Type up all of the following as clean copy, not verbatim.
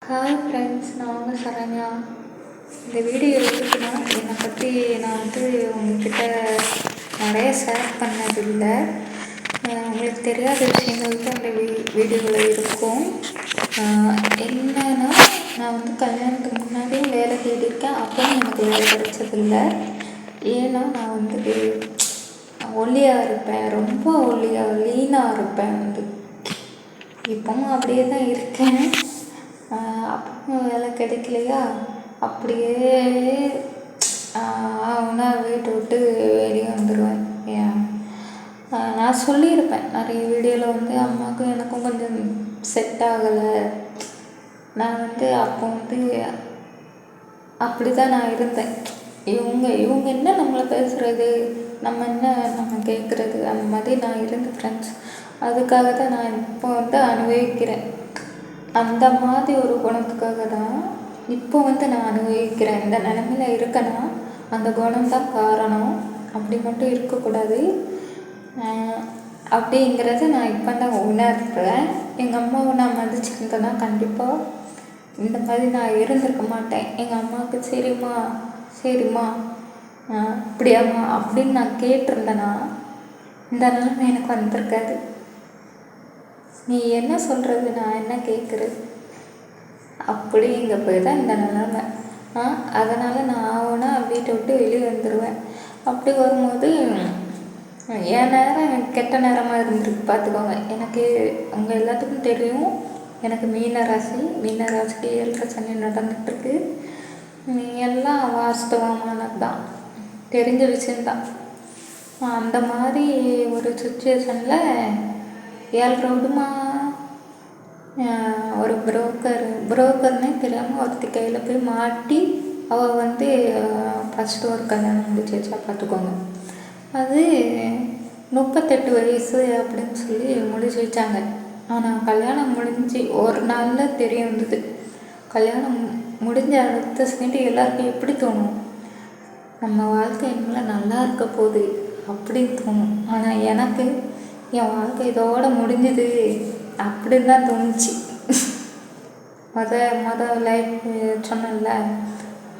Hi friends, நான் உங்கள் சரண்யா. இந்த வீடியோ எதுக்குன்னா, என்னை பற்றி நான் உங்ககிட்ட நிறைய ஷேர் பண்ணதில்லை. உங்களுக்கு தெரியாத விஷயங்கள் தான் இந்த வீடியோவில் இருக்கும். என்னன்னா, நான் கல்யாணத்துக்கு முன்னாடியும் வேலை தேடியிருக்கேன். அப்பவும் எனக்கு வேலை கிடைச்சதில்லை. ஏன்னா நான் ஒல்லியாக இருப்பேன், ரொம்ப ஒல்லியாக லீனாக இருப்பேன். இப்போவும் அப்படியே தான் இருக்கேன். அப்பவும் வேலை கிடைக்கலையா, அப்படியே நான் வீட்டை விட்டு வெளியே வந்துடுவேன். நான் சொல்லியிருப்பேன் நிறைய வீடியோவில் அம்மாவுக்கும் எனக்கும் கொஞ்சம் செட் ஆகலை. நான் அப்போ அப்படி தான் நான் இருந்தேன். இவங்க என்ன நம்மளை பேசுகிறது, நம்ம கேட்குறது, அந்த மாதிரி நான் இருந்தேன் ஃப்ரெண்ட்ஸ். அதுக்காக தான் நான் இப்போ அனுபவிக்கிறேன். அந்த மாதிரி ஒரு குணத்துக்காக தான் இப்போ நான் அனுபவிக்கிறேன். இந்த நிலமையில் இருக்கேன்னா அந்த குணம்தான் காரணம். அப்படி மட்டும் இருக்கக்கூடாது அப்படிங்கிறத நான் இப்போ தான் உணர்கிறேன். எங்கள் அம்மாவை நான் மதிச்சுருந்தேன்னா கண்டிப்பாக இந்த மாதிரி நான் இருந்திருக்க மாட்டேன். எங்கள் அம்மாவுக்கு சரிம்மா இப்படியாம்மா அப்படின்னு நான் கேட்டிருந்தேன்னா இந்த நிலைமை எனக்கு வந்திருக்காது. நீ என்ன சொல்கிறது, நான் என்ன கேட்குறது, அப்படிங்க போய் தான் இந்த நிலைமை. அதனால் நான் வீட்டை விட்டு வெளியே வந்துடுவேன். அப்படி வரும்போது என் நேரம் எனக்கு கெட்ட நேரமாக இருந்திருக்கு பார்த்துக்கோங்க. எனக்கு அவங்க எல்லாத்துக்கும் தெரியும், எனக்கு மீனராசிக்கு 7 சனி நடந்துகிட்ருக்கு. எல்லாம் வாஸ்தவமானது தான், தெரிஞ்ச விஷயந்தான். அந்த மாதிரி ஒரு சுச்சுவேஷனில் 7 விடுமா ஒரு புரோக்கர்னே தெரியாமல் ஒருத்தி கையில் போய் மாட்டி அவள் ஃபஸ்ட்டு ஒரு கல்யாணம் முடிச்சு வச்சா பார்த்துக்கோங்க. அது 38 வயசு அப்படின்னு சொல்லி முடிச்சு வச்சாங்க. ஆனால் கல்யாணம் முடிஞ்சு ஒரு நாளில் தெரிய வந்தது. கல்யாணம் முடிஞ்ச அடுத்த செகண்ட் எல்லாருக்கும் எப்படி தோணும், நம்ம வாழ்க்கை இனிமேல் நல்லா இருக்க போகுது அப்படின்னு தோணும். ஆனால் எனக்கு என் வாழ்க்கை இதோட முடிஞ்சுது அப்படின்னு தான் தோணுச்சு. மொதல் லைஃப் சொன்னல,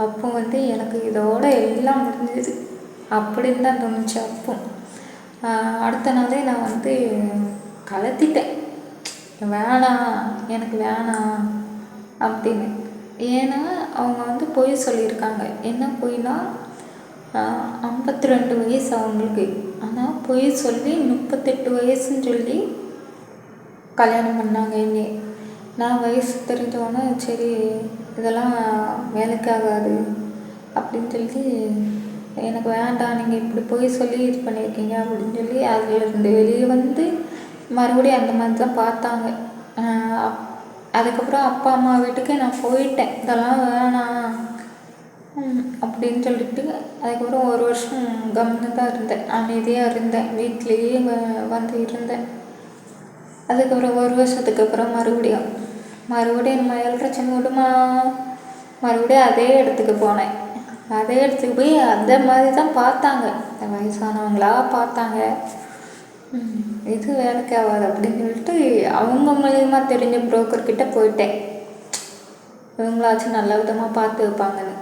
அப்போ எனக்கு இதோட எல்லாம் முடிஞ்சுது அப்படின்னு தான் தோணுச்சு. அப்போ அடுத்த நாளே நான் கலத்திட்டேன், எனக்கு வேணாம் அப்படின்னு. ஏன்னா அவங்க பொய் சொல்லியிருக்காங்க. என்ன பொய்னா, 52 வயசு அவங்களுக்கு. ஆனால் பொய் சொல்லி 38 வயசுன்னு சொல்லி கல்யாணம் பண்ணாங்க. நான் வயசு தெரிஞ்சவொன்னே சரி இதெல்லாம் வேலைக்கு ஆகாது அப்படின்னு சொல்லி, எனக்கு வேண்டாம், நீங்கள் இப்படி பொய் சொல்லி இது பண்ணியிருக்கீங்க அப்படின்னு சொல்லி அதிலிருந்து வெளியே மறுபடியும் அந்த மாதிரி தான் பார்த்தாங்க. அதுக்கப்புறம் அப்பா அம்மா வீட்டுக்கு நான் போயிட்டேன், இதெல்லாம் வேணாம் அப்படின்னு சொல்லிட்டு. அதுக்கப்புறம் 1 வருஷம் கம்முன்னு தான் இருந்தேன், அமைதியாக இருந்தேன், வீட்லேயே இருந்தேன். அதுக்கப்புறம் 1 வருஷத்துக்கு அப்புறம் மறுபடியும் நம்ம 7 சனி விடுமா, மறுபடியும் அதே இடத்துக்கு போனேன். அதே இடத்துக்கு போய் அதே மாதிரி தான் பார்த்தாங்க, வயசானவங்களா பார்த்தாங்க. இது வேலைக்கு ஆகாது அப்படின்னு சொல்லிட்டு அவங்க மூலியமா தெரிஞ்ச புரோக்கர்கிட்ட போயிட்டேன். இவங்களாச்சும் நல்ல விதமாக பார்த்து வைப்பாங்கன்னு.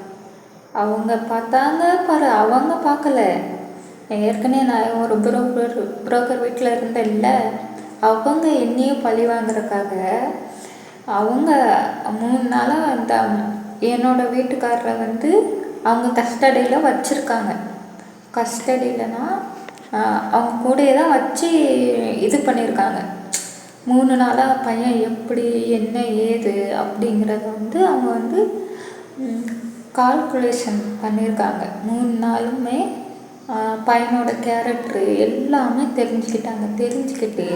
அவங்க பார்த்தாங்க பாரு, அவங்க பார்க்கல. ஏற்கனவே நான் ஒரு புரோக்கர் வீட்டில் இருந்தேன்ல, அவங்க என்னையும் பழி வாங்குறதுக்காக அவங்க 3 நாளாக என்னோடய வீட்டுக்காரரை அவங்க கஸ்டடியில் வச்சுருக்காங்க. கஸ்டடியிலனா அவங்க கூடயே தான் வச்சு இது பண்ணியிருக்காங்க. 3 நாளாக பையன் எப்படி என்ன ஏது அப்படிங்கிறத அவங்க கால்குலேஷன் பண்ணியிருக்காங்க. 3 நாளுமே பையனோட கேரக்டரு எல்லாமே தெரிஞ்சுக்கிட்டு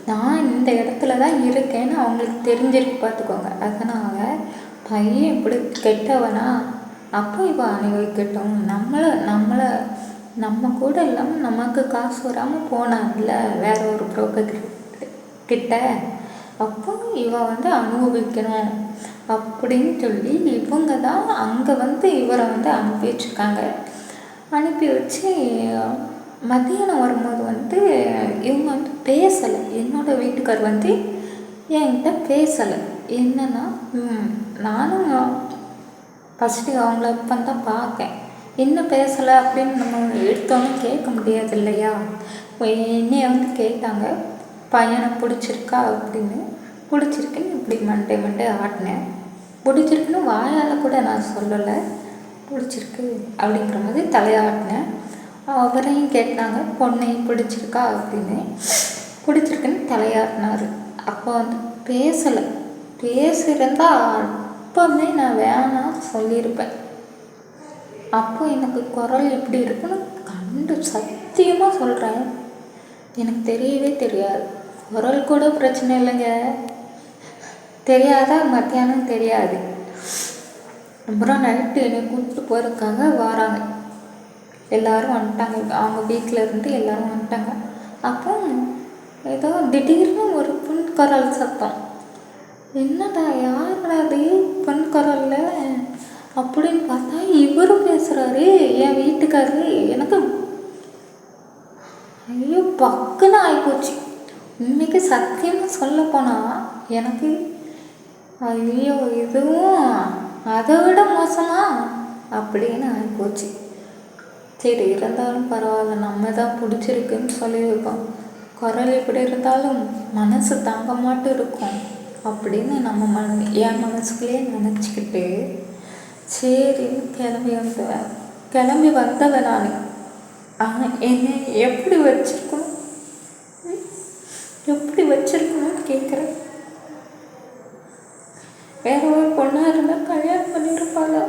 நான் இந்த இடத்துல தான் இருக்கேன்னு அவங்களுக்கு தெரிஞ்சிருக்கு பார்த்துக்கோங்க. அதனால் பையன் இப்படி கெட்டவனா, அப்போ இப்போ அனுபவிக்கட்டும், நம்ம கூட இல்லாமல் நமக்கு காசு வராமல் போனாங்கல்ல வேற ஒரு புரோக்கர் கிட்ட, அப்போ இவன் அனுபவிக்கணும் அப்படின்னு சொல்லி இவங்க தான் அங்கே இவரை அனுப்பி வச்சுருக்காங்க. அனுப்பி வச்சு மத்தியானம் வரும்போது இவங்க பேசலை. என்னோடய வீட்டுக்கார் என்கிட்ட பேசலை. என்னன்னா நானும் ஃபஸ்ட்டு அவங்கள இப்போ தான் பார்க்கேன். என்ன பேசலை அப்படின்னு நம்ம எடுத்தோன்னே கேட்க முடியாது இல்லையா? என்னைய வந்து கேட்டாங்க, பையனை பிடிச்சிருக்கா அப்படின்னு. பிடிச்சிருக்குன்னு இப்படி மண்டே ஆட்டினேன். பிடிச்சிருக்குன்னு வாயால் கூட நான் சொல்லலை, பிடிச்சிருக்கு அப்படிங்கிற மாதிரி தலையாட்டினேன். அவரையும் கேட்டாங்க, பொண்ணையும் பிடிச்சிருக்கா அப்படின்னு. பிடிச்சிருக்குன்னு தலையாட்டினார். அப்போ வந்து பேசலை. பேசியிருந்தா அப்போவே நான் வேணாம் சொல்லியிருப்பேன். அப்போ எனக்கு குரல் எப்படி இருக்குன்னு சத்தியமாக சொல்கிறேன், எனக்கு தெரியவே தெரியாது. குரல் கூட பிரச்சனை இல்லைங்க, தெரியாதா? மத்தியானம் தெரியாது. அப்புறம் நைட்டு என்னை கூப்பிட்டு போகிறதுக்காக வராங்க. எல்லோரும் வந்துட்டாங்க, அவங்க வீட்டில் இருந்து எல்லோரும் வந்துட்டாங்க. அப்போ ஏதோ திடீர்னு ஒரு பொன் குரல் சத்தம். என்னடா யாரா அது பொன் குரலில் அப்படின்னு பார்த்தா இவரும் பேசுகிறாரு, என் வீட்டுக்காரரு. எனக்கு ஐயோ பக்குன்னு ஆகிப்போச்சு. இன்னைக்கு சத்தியமாக சொல்ல போனால் எனக்கு ஐயோ இதுவும் அதை விட மோசமா அப்படின்னு ஆகிப்போச்சு. சரி இருந்தாலும் பரவாயில்ல, நம்ம தான் பிடிச்சிருக்குன்னு சொல்லியிருக்கோம். குரல் எப்படி இருந்தாலும் மனசு தாங்க மாட்டும் இருக்கும் அப்படின்னு நம்ம என் மனசுக்குள்ளேயே நினச்சிக்கிட்டு சரின்னு கிளம்பி வந்தவன் நான். என்னை எப்படி வச்சிருக்கணும்னு கேட்குறேன். வேற ஒரு பொண்ணாக இருந்தால் கல்யாணம் பண்ணியிருப்பாளா?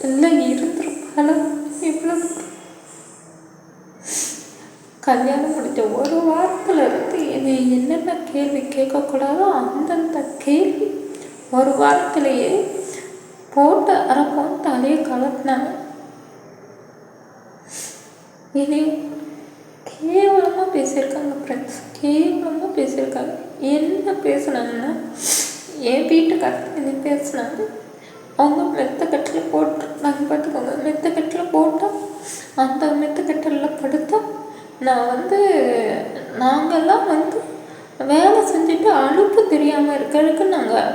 இல்லை இருந்திருப்பாளா? இவ்வளோ கல்யாணம் முடிஞ்ச ஒரு வாரத்தில் இருந்து என்னை என்னென்ன கேள்வி கேட்கக்கூடாதோ அந்தந்த கேள்வி ஒரு வாரத்திலேயே போட்டு அரைப்போம் தலையை கலப்பினாங்க. என்னை கேவலமாக பேசியிருக்காங்க ஃப்ரெண்ட்ஸ், கேவலமாக பேசியிருக்காங்க. என்ன பேசுனாங்கன்னா, என் வீட்டுக்காரங்க என்ன பேசுனாங்க, அவங்க மெத்தக்கட்டில் போட்டுருந்தாங்க. பார்த்துக்கோங்க, மெத்தக்கட்டில் போட்டால் அந்த மெத்தக்கட்டில் படுத்தா நாங்கள்லாம் வேலை செஞ்சுட்டு அலுப்பு தெரியாமல் இருக்கிறதுக்கு நாங்கள்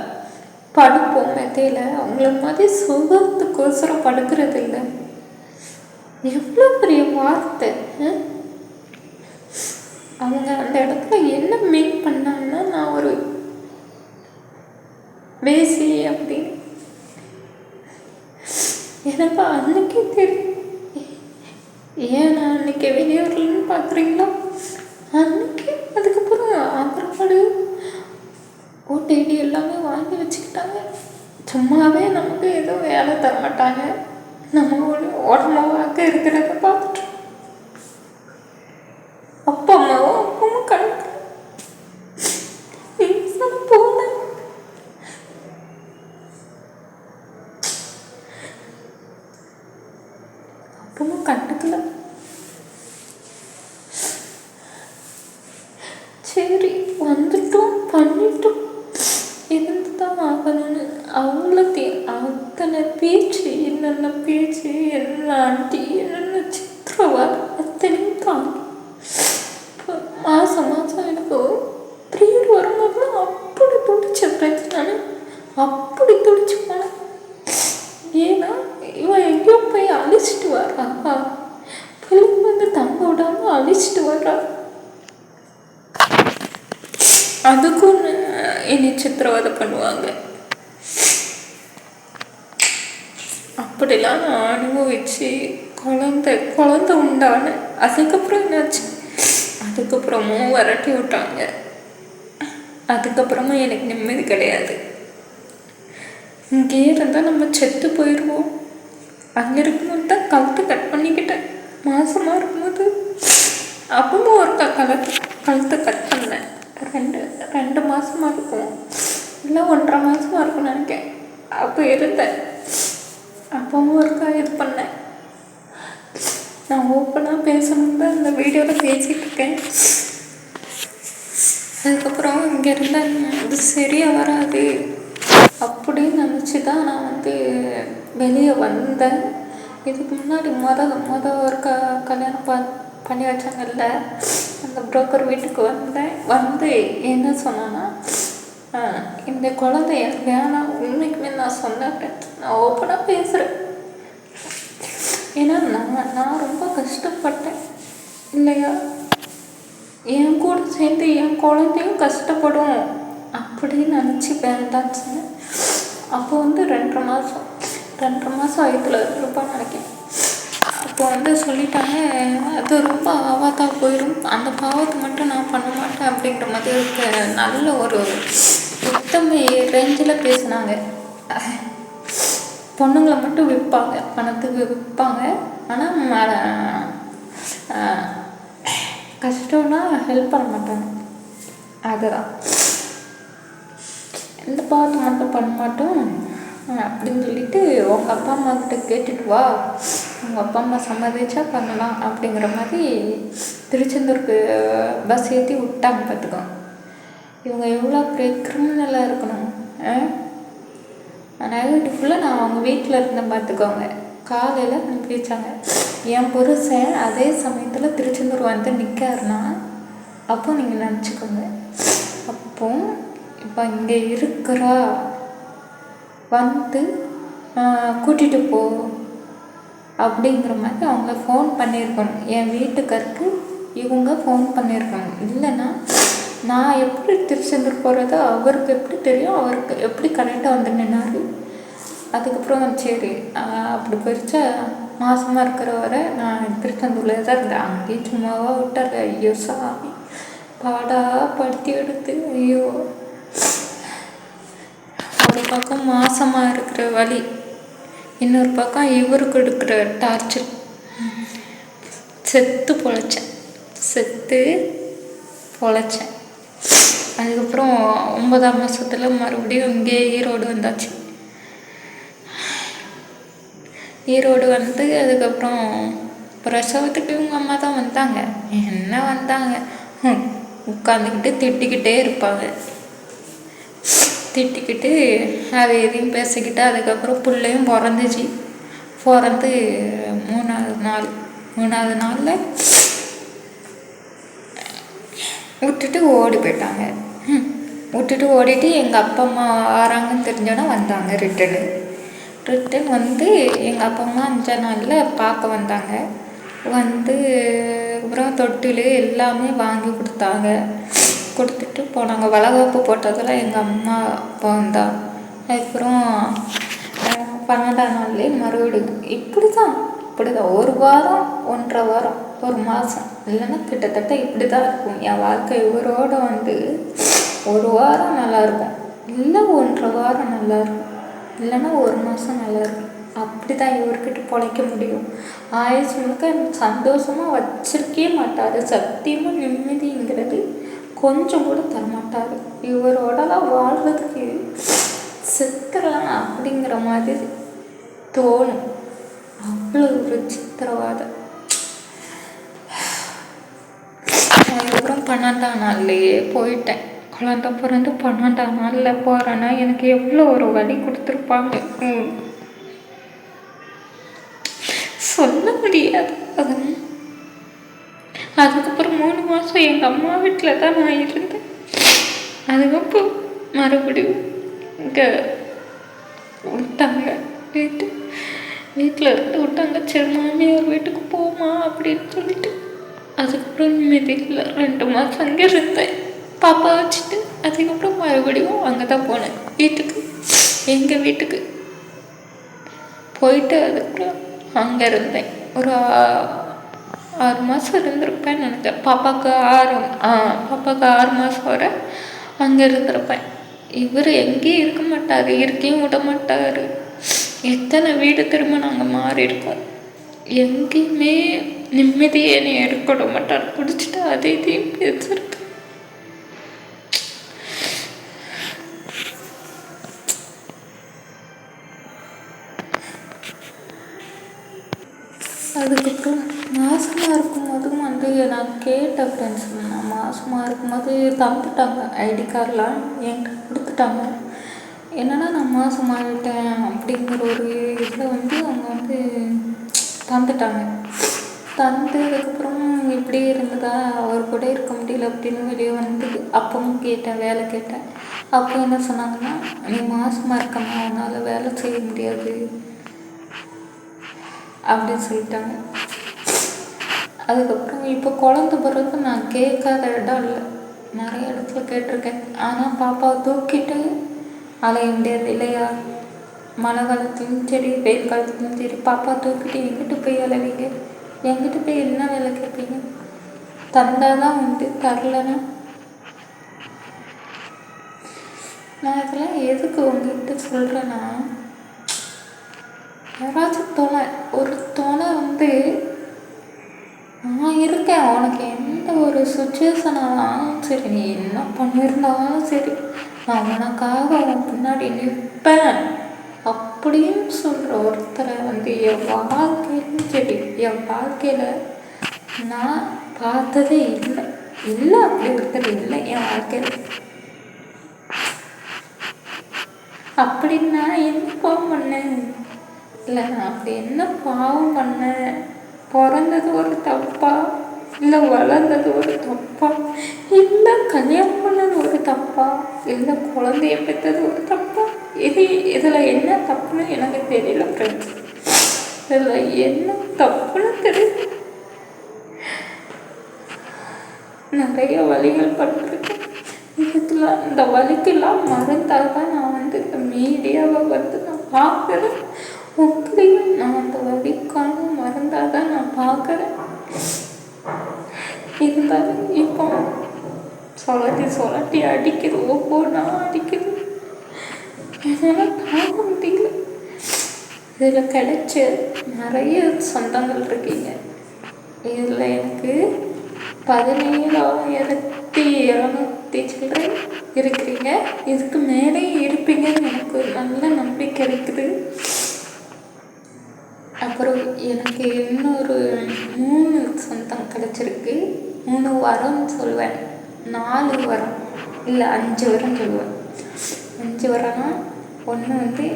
படுப்போம் மெத்தையில். அவங்கள மாதிரி சுகத்துக்கோசரம் படுக்கிறது இல்லை. எவ்வளோ பெரிய வார்த்தை! அவங்க அந்த இடத்துல என்ன மீன் பண்ணாங்கன்னா, நான் ஒரு வேசி அப்படின்னு எனக்கு அன்னைக்கே தெரியும். ஏன் நான் அன்னைக்கு வெளியூர்லன்னு பார்க்குறீங்களா? அன்னைக்கு அதுக்கப்புறம் ஆந்திராடு ஓடிடி எல்லாமே வாங்கி வச்சுக்கிட்டாங்க. சும்மாவே நமக்கு எதுவும் வேலை தரமாட்டாங்க. நம்ம உடம்பாக இருக்கிறத பார்த்துட்டு அப்பா அம்மாவும் கணக்கு போன அப்பவும் கண்டுக்கல. சரி வந்துட்டோம், பண்ணிட்டோம், இருந்து தான் ஆகணும்னு அத்தனை பேச்சு, என்னென்ன பேச்சு, என்ன ஆண்டி, என்னென்ன சித்திரவா அத்தனையும் தாண்டி மாதம் எனக்கு ப்ரீயர் வரும்போதுலாம் அப்படி துடிச்ச பிரச்சனை, அப்படி துடிச்சு போனேன். ஏன்னா இவன் எங்கேயோ போய் அழிச்சிட்டு வர்றா, பிள்ளைங்க தங்க விடாமல் அழிச்சிட்டு வர்றா. அதுக்கும் என்னை சித்திரவதை பண்ணுவாங்க. அப்படிலாம் நான் அனுபவிச்சு குழந்தை உண்டான. அதுக்கப்புறம் என்னாச்சு, அதுக்கப்புறமும் விரட்டி விட்டாங்க. அதுக்கப்புறமும் எனக்கு நிம்மதி கிடையாது. இங்கே இருந்தால் நம்ம செத்து போயிடுவோம். அங்கே இருக்கும்போது தான் கழுத்தை கட் பண்ணிக்கிட்டேன். மாசமாக இருக்கும்போது அப்பவும் ஒருக்கா கழுத்தை கட் பண்ணேன். ரெண்டு மாதமாக இருக்கும், இல்லை 1.5 மாதமாக இருக்கும்னு நினைக்கிறேன். அப்போ இருந்தேன். அப்பவும் ஒருக்கா இது பண்ணேன். நான் ஓப்பனாக பேசணும் தான் இந்த வீடியோவில் பேசிகிட்டு இருக்கேன். அதுக்கப்புறம் இங்கே இருந்தால் அது சரியாக வராது அப்படின்னு நினச்சி தான் நான் வெளியே வந்தேன். இதுக்கு முன்னாடி மொதல் ஒரு கல்யாணம் பண்ணி வச்சாங்கல்ல, அந்த புரோக்கர் வீட்டுக்கு வந்தேன். என்ன சொன்னான்னா, இந்த குழந்தை எனக்கு வேணாம். உண்மைக்குமே நான் சொன்னேன் ஃப்ரெண்ட்ஸ், நான் ஓப்பனாக பேசுகிறேன். ஏன்னா நான் ரொம்ப கஷ்டப்பட்டேன் இல்லையா, என் கூட சேர்ந்து என் குழந்தையும் கஷ்டப்படும் அப்படின்னு நினச்சி வேண்டான்னு சொன்னேன். அப்போ 2.5 மாதம் வயிற்றுல இருப்பான்னு நினைக்கிறேன். அப்போ சொல்லிட்டாங்க, அது ரொம்ப ஆபத்தாக போயிடும், அந்த பாவத்தை மட்டும் நான் பண்ண மாட்டேன் அப்படின்ற மாதிரி நல்ல ஒரு உத்தம ரேஞ்சில் பேசினாங்க. பொண்ணுங்களை மட்டும் விற்பாங்க, பணத்துக்கு விற்பாங்க, ஆனால் கஷ்டம்னா ஹெல்ப் பண்ண மாட்டாங்க. அதுதான், இந்த பாவத்தை மட்டும் பண்ண மாட்டோம் அப்படின்னு சொல்லிட்டு உங்கள் அப்பா அம்மா கிட்ட கேட்டுட்டு வா, உங்கள் அப்பா அம்மா சம்மதிச்சா பண்ணலாம் அப்படிங்கிற மாதிரி திருச்செந்தூருக்கு பஸ் ஏற்றி விட்டாங்க. பார்த்துக்கோங்க, இவங்க எவ்வளோ பெரிய கிரிமினலாக இருக்கணும். நைட்டு ஃபுல்லாக நான் அவங்க வீட்டில் இருந்தேன் பார்த்துக்கோங்க. காலையில் அனுப்பி வச்சாங்க. என் புருஷன் அதே சமயத்தில் திருச்செந்தூர் நிற்காருன்னா அப்போ நீங்கள் நினச்சிக்கோங்க. அப்போ இப்போ இங்கே இருக்கிறா கூட்டிகிட்டு போ அப்படிங்கிற மாதிரி அவங்க ஃபோன் பண்ணியிருக்கணும். என் வீட்டுக்காருக்கு இவங்க ஃபோன் பண்ணியிருக்கணும். இல்லைன்னா நான் எப்படி திருச்செந்தூர் போகிறதோ அவருக்கு எப்படி தெரியும், அவருக்கு எப்படி கரெக்டாக நின்னாரு. அதுக்கப்புறம் சரி அப்படி போயிடுச்சா, மாசமாக இருக்கிற வரை நான் திருச்செந்தூரில் தான் இருந்தேன். அங்கேயும் சும்மாவாக விட்டார். ஐயோ சாமி, பாடா படுத்தி எடுத்து, ஐயோ ஒரு பக்கம் மாசமாக இருக்கிற வலி, இன்னொரு பக்கம் இவருக்கு எடுக்கிற டார்ச்சர். செத்து பொழைச்சேன். அதுக்கப்புறம் 9ஆம் மாதத்தில் மறுபடியும் இங்கே ஈரோடு வந்தாச்சு. ஈரோடு அதுக்கப்புறம் பிரசவத்துக்கு இவங்க அம்மா தான் வந்தாங்க. என்ன வந்தாங்க, உட்காந்துக்கிட்டு திட்டிக்கிட்டே இருப்பாங்க. திட்டிக்கிட்டு அதை எதையும் பேசிக்கிட்டு அதுக்கப்புறம் பிள்ளையும் பிறந்துச்சு. பிறந்து 3ஆவது நாளில் விட்டுட்டு ஓடி போயிட்டாங்க. விட்டுட்டு ஓடிட்டு எங்கள் அப்பா அம்மா வராங்கன்னு தெரிஞ்சோன்னா வந்தாங்க. ரிட்டன் எங்கள் அப்பா அம்மா 5 நாளில் பார்க்க வந்தாங்க. அப்புறம் தொட்டில் எல்லாமே வாங்கி கொடுத்துட்டு போனாங்க. வளகாப்பு போட்டதெல்லாம் எங்கள் அம்மா அப்பா வந்தா. அதுக்கப்புறம் 12ஆம் நாள்லேயே மறுபடியும் இப்படி தான் 1 வாரம் 1.5 வாரம் 1 மாதம் இல்லைன்னா கிட்டத்தட்ட இப்படி தான் இருக்கும் என் வாழ்க்கை. இவரோட 1 வாரம் நல்லாயிருக்கும், இல்லை 1.5 வாரம் நல்லாயிருக்கும், இல்லைன்னா 1 மாதம் நல்லாயிருக்கும். அப்படி தான் இவர்கிட்ட பொழைக்க முடியும். ஆயுசு முழுக்க சந்தோஷமாக வச்சிருக்கே மாட்டார். சத்தியமாக நிம்மதிங்கிறது கொஞ்சம் கூட தரமாட்டார். இவரோடலாம் வாழ்றதுக்கு செத்துடலாம் அப்படிங்கிற மாதிரி தோணும். அவ்வளோ ஒரு சித்திரவாதம். அதுக்கப்புறம் 12ஆம் நாள்லேயே போயிட்டேன். குழந்தை பிறந்து 12ஆம் நாளில் போகிறேன்னா எனக்கு எவ்வளோ ஒரு வலி கொடுத்துருப்பாங்க சொல்ல முடியாது. அதுக்கப்புறம் 3 மாதம் எங்கள் அம்மா வீட்டில் தான் நான் இருந்தேன். அதுக்கப்புறம் மறுபடியும் இங்கே விட்டாங்க. வீட்டில் இருந்து விட்டாங்க. சரி மாமியார் வீட்டுக்கு போமா அப்படின்னு சொல்லிட்டு அதுக்கப்புறம் நிம்மதி இல்லை. 2 மாதம் அங்கே இருந்தேன் பாப்பா வச்சுட்டு. அதுக்கப்புறம் மறுபடியும் அங்கே தான் போனேன் எங்கள் வீட்டுக்கு போயிட்டு அதுக்கப்புறம் அங்கே இருந்தேன். ஒரு 6 மாதம் இருந்திருப்பேன்னு நினைக்கிறேன். பாப்பாவுக்கு 6 மாதம் வரை அங்கே இருந்திருப்பேன். இவர் எங்கேயும் இருக்க மாட்டார், இருக்கையும் விட மாட்டார். எத்தனை வீடு திரும்ப நாங்கள் மாறி இருக்கோம், எங்கேயுமே நிம்மதியே நீ எடுக்க விட மாட்டார். குடிச்சிட்டு அதை இதையும் பேசுறது. அதுக்கப்புறம் மாசமாக இருக்கும்போதும் நான் கேட்டேன் ஃப்ரெண்ட்ஸ். நான் மாசமாக இருக்கும்போது தந்துட்டாங்க ஐடி கார்டெலாம் என்கிட்ட கொடுத்துட்டாங்க. என்னென்னா நான் மாசமாகிட்டேன் அப்படிங்கிற ஒரு இதில் அவங்க தந்துட்டாங்க. தந்ததுக்கப்புறம் இப்படியே இருந்ததா, அவர் கூட இருக்க முடியல அப்படின்னு வெளியே வந்தது. அப்பவும் கேட்டேன், வேலை கேட்டேன். அப்போ என்ன சொன்னாங்கன்னா, நீ மாசமாக இருக்கம்மா, அதனால் வேலை செய்ய முடியாது அப்படின்னு சொல்லிட்டாங்க. அதுக்கப்புறம் இப்போ குழந்த பிறகு நான் கேட்காத இடம் இல்லை, நிறைய இடத்துல கேட்டிருக்கேன். ஆனால் பாப்பாவை தூக்கிட்டு அலைய முடியாது இல்லையா? மழை காலத்துலையும் சரி, வெயில் காலத்துலையும் சரி, பாப்பா தூக்கிட்டு எங்கிட்ட போய் அலைவீங்க? எங்கிட்ட போய் என்ன வேலை கேட்பீங்க? தந்தாதான் உண்டு, தரலன்னா நான் இதெல்லாம் எதுக்கு உங்ககிட்ட சொல்கிறேன்னா, யாராச்சும் ஒரு துணை நான் இருக்கேன், உனக்கு எந்த ஒரு சுச்சுவேஷனாலும் சரி, நீ என்ன பண்ணியிருந்தாலும் சரி, நான் உனக்காக உன் பின்னாடி நிற்பேன் அப்படின்னு சொல்கிற ஒருத்தரை என் வாழ்க்கையிலும் சரி, என் வாழ்க்கையில் நான் பார்த்ததே இல்லை அப்படி ஒருத்தர் இல்லை என் வாழ்க்கையில். அப்படின்னா என்ன பாவம் பண்ணேன்? இல்லை, நான் அப்படி என்ன பாவம் பண்ணேன்? பிறந்தது ஒரு தப்பா, இல்லை வளர்ந்தது ஒரு தப்பா, இல்லை கல்யாணம் பண்ணது ஒரு தப்பா, இல்லை குழந்தைய பெற்றது ஒரு தப்பா? இதில் என்ன தப்புன்னு எனக்கு தெரியல ஃப்ரெண்ட்ஸ். இதில் என்ன தப்புன்னு தெரியல. நிறைய வழிகள் பண்ணிருக்கேன். இதுக்கெல்லாம் இந்த வலிக்கெல்லாம் மறந்தாக தான் நான் இந்த மீடியாவை நான் பார்க்குறேன். உங்களையும் நான் அந்த வலிக்கான மறந்தாக தான் நான் பார்க்குறேன். இருந்தாலும் இப்போ சொலட்டி அடிக்குது, ஒவ்வொன்றா அடிக்குது. என்னால் தாங்க முடியல. இதில் கிடைச்ச நிறைய சொந்தங்கள் இருக்கீங்க. இதில் எனக்கு 17,700 சில்லறை இருக்கிறீங்க. இதுக்கு மேலே இருப்பீங்கன்னு எனக்கு நல்ல நம்பிக்கை இருக்குது. அப்புறம் எனக்கு இன்னொரு 3 சொந்தம் கிடச்சிருக்கு. 3 வரம்னு சொல்லுவேன், 4 வரம் இல்லை 5 வரம் சொல்லுவேன். 5 வரம்னா ஒன்று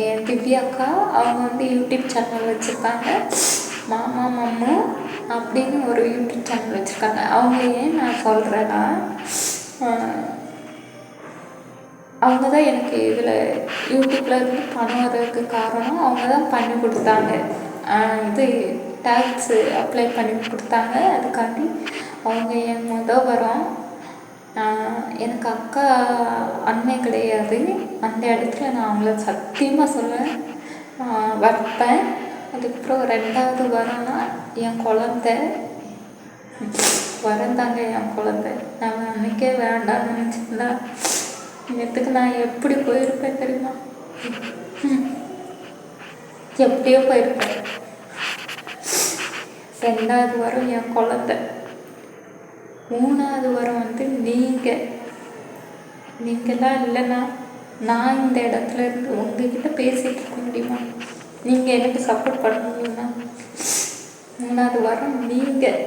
என் திவ்யாக்கா, அவங்க யூடியூப் சேனல் வச்சுருக்காங்க. மாமா மம்மு அப்படின்னு ஒரு யூடியூப் சேனல் வச்சுருக்காங்க. அவங்க ஏன் நான் சொல்கிறேன்னா, அவங்க தான் எனக்கு இதில் யூடியூப்பில் இருந்து பணம் வர்றதுக்கு காரணம். அவங்க தான் பண்ணி கொடுத்தாங்க, இது டேக்ஸு அப்ளை பண்ணி கொடுத்தாங்க. அதுக்காண்டி அவங்க என் வரம். எனக்கு அக்கா அண்ணன் கிடையாது. அந்த இடத்துல நான் அவங்கள சத்தியமாக சொல்லுவேன், வைப்பேன். அதுக்கப்புறம் 2வது வரம்னா என் குழந்த வரந்தாங்க. என் குழந்தை நான் அன்றைக்கே வேண்டாம்னு நினச்சிருந்தா நேற்றுக்கு நான் எப்படி போயிருப்பேன் தெரியுமா? எப்படியோ போயிருப்பேன். 2வது வரம் என் குழந்தை. 3வது வரம் நீங்கள்லாம் இல்லைன்னா நான் இந்த இடத்துல இருந்து உங்ககிட்ட பேசிகிட்டு இருக்க முடியுமா? நீங்கள் எனக்கு சப்போர்ட் பண்ண முடியுமா? 3வது வரம் நீங்கள்.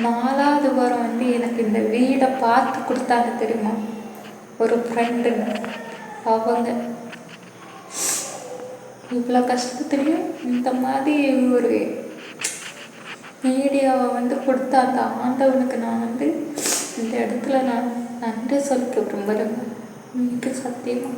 4வது வரம் எனக்கு இந்த வீடை பார்த்து கொடுத்தாங்க தெரியுமா? ஒரு ஃப்ரெண்டு. அவங்க இவ்வளோ கஷ்டத்துலேயும் இந்த மாதிரி ஒரு மீடியாவை கொடுத்தா அந்த ஆண்டவனுக்கு நான் இந்த இடத்துல நான் நன்றி சொல்லிக்க விரும்புகிறேங்க. உங்களுக்கு சத்தியமாக